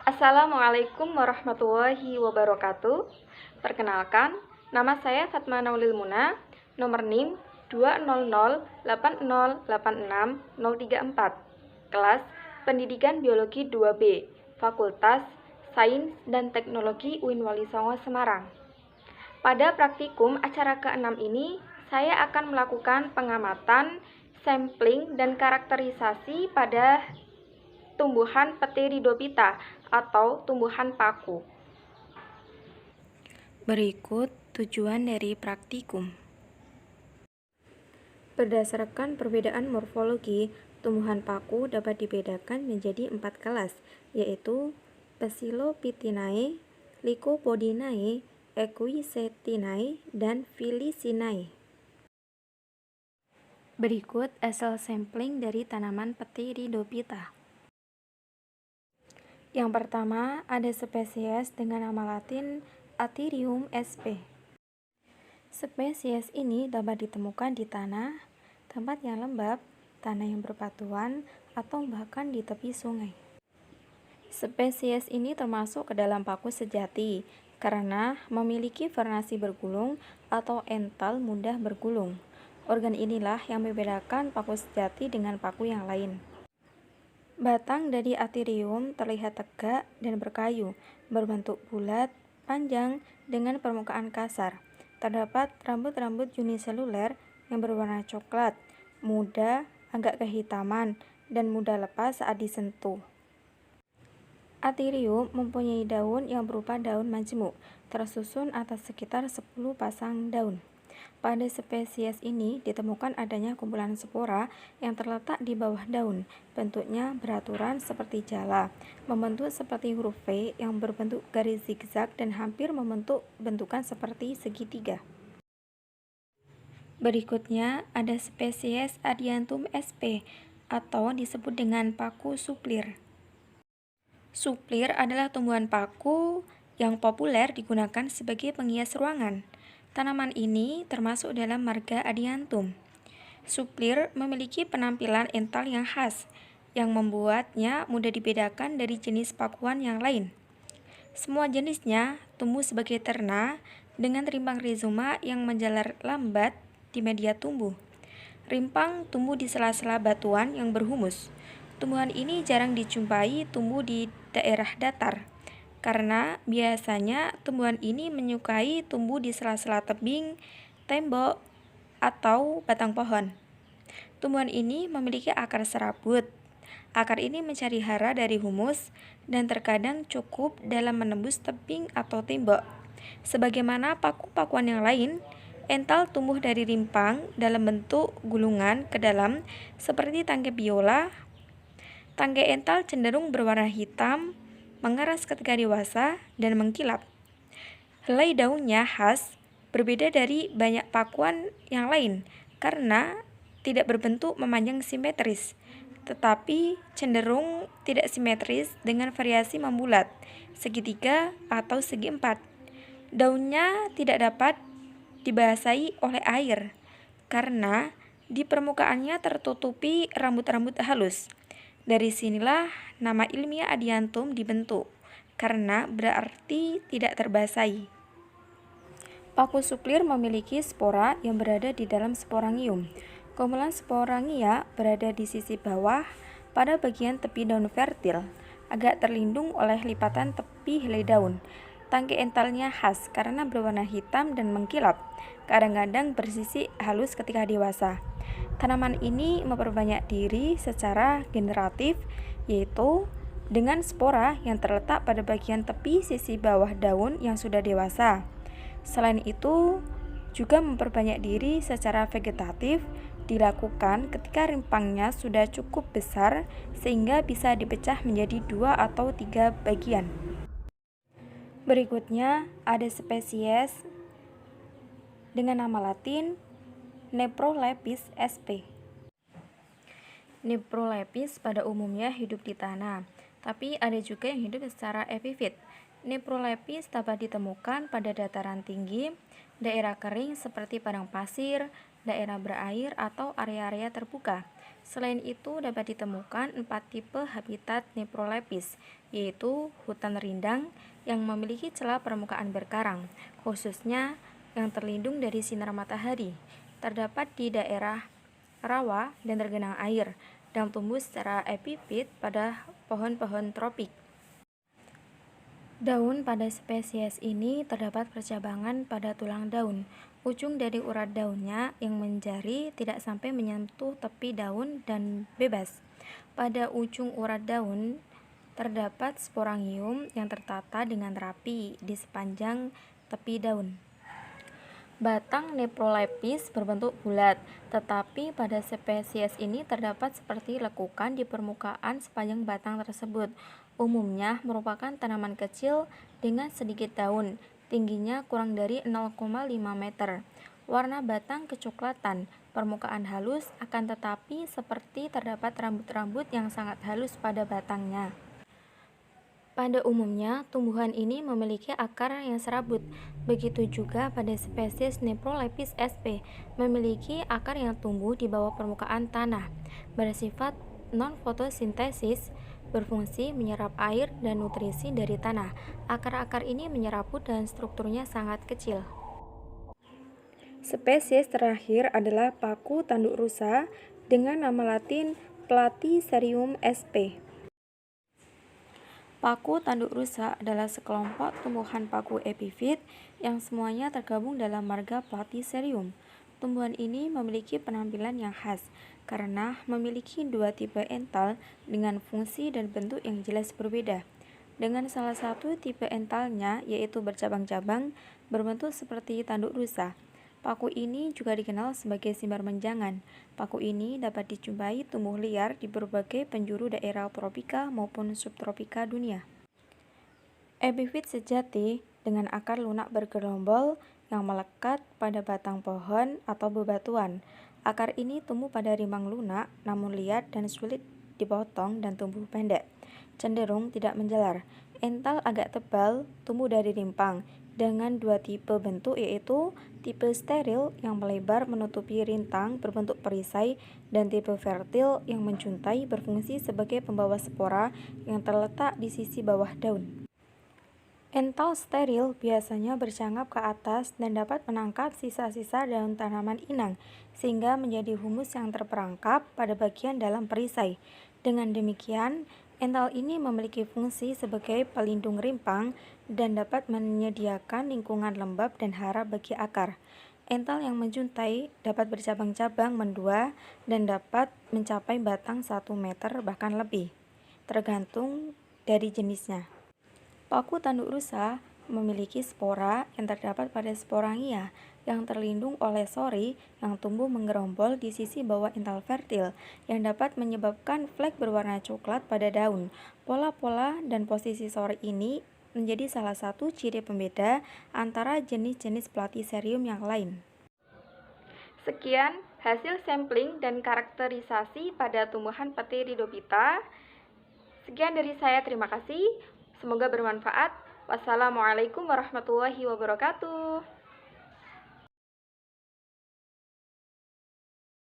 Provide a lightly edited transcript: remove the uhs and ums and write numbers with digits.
Assalamualaikum warahmatullahi wabarakatuh. Perkenalkan, nama saya Fatma Naulil Muna, nomor NIM 200808634, kelas Pendidikan Biologi 2B, Fakultas Sains dan Teknologi UIN Wali Songo Semarang. Pada praktikum acara ke-6 ini, saya akan melakukan pengamatan, sampling, dan karakterisasi pada tumbuhan Pteridophyta atau tumbuhan paku. Berikut tujuan dari praktikum. Berdasarkan perbedaan morfologi, tumbuhan paku dapat dibedakan menjadi 4 kelas, yaitu Psilophytinae, Lycopodinae, Equisetinae, dan Felicinae. Berikut asal sampling dari tanaman Pteridophyta. Yang pertama, ada spesies dengan nama latin Atherium sp. Spesies ini dapat ditemukan di tanah, tempat yang lembab, tanah yang berbatuan, atau bahkan di tepi sungai. Spesies ini termasuk ke dalam paku sejati karena memiliki vernasi bergulung atau ental mudah bergulung. Organ inilah yang membedakan paku sejati dengan paku yang lain. Batang dari Atherium terlihat tegak dan berkayu, berbentuk bulat, panjang, dengan permukaan kasar. Terdapat rambut-rambut uniseluler yang berwarna coklat, muda, agak kehitaman, dan mudah lepas saat disentuh. Atherium mempunyai daun yang berupa daun majemuk, tersusun atas sekitar 10 pasang daun. Pada spesies ini ditemukan adanya kumpulan spora yang terletak di bawah daun. Bentuknya beraturan seperti jala, membentuk seperti huruf V yang berbentuk garis zigzag dan hampir membentuk bentukan seperti segitiga. Berikutnya ada spesies Adiantum sp atau disebut dengan paku suplir. Suplir adalah tumbuhan paku yang populer digunakan sebagai penghias ruangan. Tanaman ini termasuk dalam marga Adiantum. Suplir memiliki penampilan ental yang khas, yang membuatnya mudah dibedakan dari jenis pakuan yang lain. Semua jenisnya tumbuh sebagai terna dengan rimpang rizoma yang menjalar lambat di media tumbuh. Rimpang tumbuh di sela-sela batuan yang berhumus. Tumbuhan ini jarang dijumpai tumbuh di daerah datar, karena biasanya tumbuhan ini menyukai tumbuh di sela-sela tebing, tembok, atau batang pohon. Tumbuhan ini memiliki akar serabut. Akar ini mencari hara dari humus dan terkadang cukup dalam menembus tebing atau tembok. Sebagaimana paku-pakuan yang lain, ental tumbuh dari rimpang dalam bentuk gulungan ke dalam seperti tangkai biola. Tangkai ental cenderung berwarna hitam, mengeras ketika dewasa, dan mengkilap. Helai daunnya khas, berbeda dari banyak pakuan yang lain karena tidak berbentuk memanjang simetris, tetapi cenderung tidak simetris dengan variasi membulat, segitiga, atau segi empat. Daunnya tidak dapat dibasahi oleh air karena di permukaannya tertutupi rambut-rambut halus. Dari sinilah nama ilmiah Adiantum dibentuk, karena berarti tidak terbasahi. Paku suplir memiliki spora yang berada di dalam sporangium. Kumpulan sporangia berada di sisi bawah pada bagian tepi daun fertil, agak terlindung oleh lipatan tepi helai daun. Tangkai entalnya khas karena berwarna hitam dan mengkilap, kadang-kadang bersisi halus ketika dewasa. Tanaman ini memperbanyak diri secara generatif, yaitu dengan spora yang terletak pada bagian tepi sisi bawah daun yang sudah dewasa. Selain itu, juga memperbanyak diri secara vegetatif dilakukan ketika rimpangnya sudah cukup besar sehingga bisa dipecah menjadi 2 atau 3 bagian. Berikutnya ada spesies dengan nama latin Nephrolepis sp. Nephrolepis pada umumnya hidup di tanah, tapi ada juga yang hidup secara epifit. Nephrolepis dapat ditemukan pada dataran tinggi, daerah kering seperti padang pasir, daerah berair, atau area-area terbuka. Selain itu, dapat ditemukan 4 tipe habitat Nephrolepis, yaitu hutan rindang yang memiliki celah permukaan berkarang, khususnya yang terlindung dari sinar matahari. Terdapat di daerah rawa dan tergenang air, dan tumbuh secara epifit pada pohon-pohon tropik. Daun pada spesies ini terdapat percabangan pada tulang daun. Ujung dari urat daunnya yang menjari tidak sampai menyentuh tepi daun dan bebas. Pada ujung urat daun terdapat sporangium yang tertata dengan rapi di sepanjang tepi daun. Batang Nephrolepis berbentuk bulat, tetapi pada spesies ini terdapat seperti lekukan di permukaan sepanjang batang tersebut. Umumnya merupakan tanaman kecil dengan sedikit daun, tingginya kurang dari 0,5 meter. Warna batang kecoklatan, permukaan halus, akan tetapi seperti terdapat rambut-rambut yang sangat halus pada batangnya. Pada umumnya, tumbuhan ini memiliki akar yang serabut. Begitu juga pada spesies Nephrolepis sp. memiliki akar yang tumbuh di bawah permukaan tanah, bersifat non-fotosintesis, berfungsi menyerap air dan nutrisi dari tanah. Akar-akar ini menyerabut dan strukturnya sangat kecil. Spesies terakhir adalah paku tanduk rusa dengan nama latin Platycerium sp. Paku tanduk rusa adalah sekelompok tumbuhan paku epifit yang semuanya tergabung dalam marga Platycerium. Tumbuhan ini memiliki penampilan yang khas karena memiliki dua tipe ental dengan fungsi dan bentuk yang jelas berbeda. Dengan salah satu tipe entalnya, yaitu bercabang-cabang, berbentuk seperti tanduk rusa. Paku ini juga dikenal sebagai simbar menjangan. Paku ini dapat dijumpai tumbuh liar di berbagai penjuru daerah tropika maupun subtropika dunia. Epifit sejati dengan akar lunak bergerombol yang melekat pada batang pohon atau bebatuan. Akar ini tumbuh pada rimbang lunak, namun liar dan sulit dipotong dan tumbuh pendek, cenderung tidak menjalar. Ental agak tebal, tumbuh dari rimpang, dengan dua tipe bentuk, yaitu tipe steril yang melebar menutupi rintang berbentuk perisai dan tipe fertil yang menjuntai berfungsi sebagai pembawa spora yang terletak di sisi bawah daun. Ental steril biasanya bercangkap ke atas dan dapat menangkap sisa-sisa daun tanaman inang sehingga menjadi humus yang terperangkap pada bagian dalam perisai. Dengan demikian, ental ini memiliki fungsi sebagai pelindung rimpang dan dapat menyediakan lingkungan lembab dan hara bagi akar. Ental yang menjuntai dapat bercabang-cabang mendua dan dapat mencapai batang 1 meter bahkan lebih, tergantung dari jenisnya. Paku tanduk rusa memiliki spora yang terdapat pada sporangia yang terlindung oleh sori yang tumbuh menggerombol di sisi bawah ental fertil yang dapat menyebabkan flek berwarna coklat pada daun. Pola-pola dan posisi sori ini menjadi salah satu ciri pembeda antara jenis-jenis Platycerium yang lain. Sekian hasil sampling dan karakterisasi pada tumbuhan Pteridophyta. Sekian dari saya, terima kasih. Semoga bermanfaat. Wassalamualaikum warahmatullahi wabarakatuh.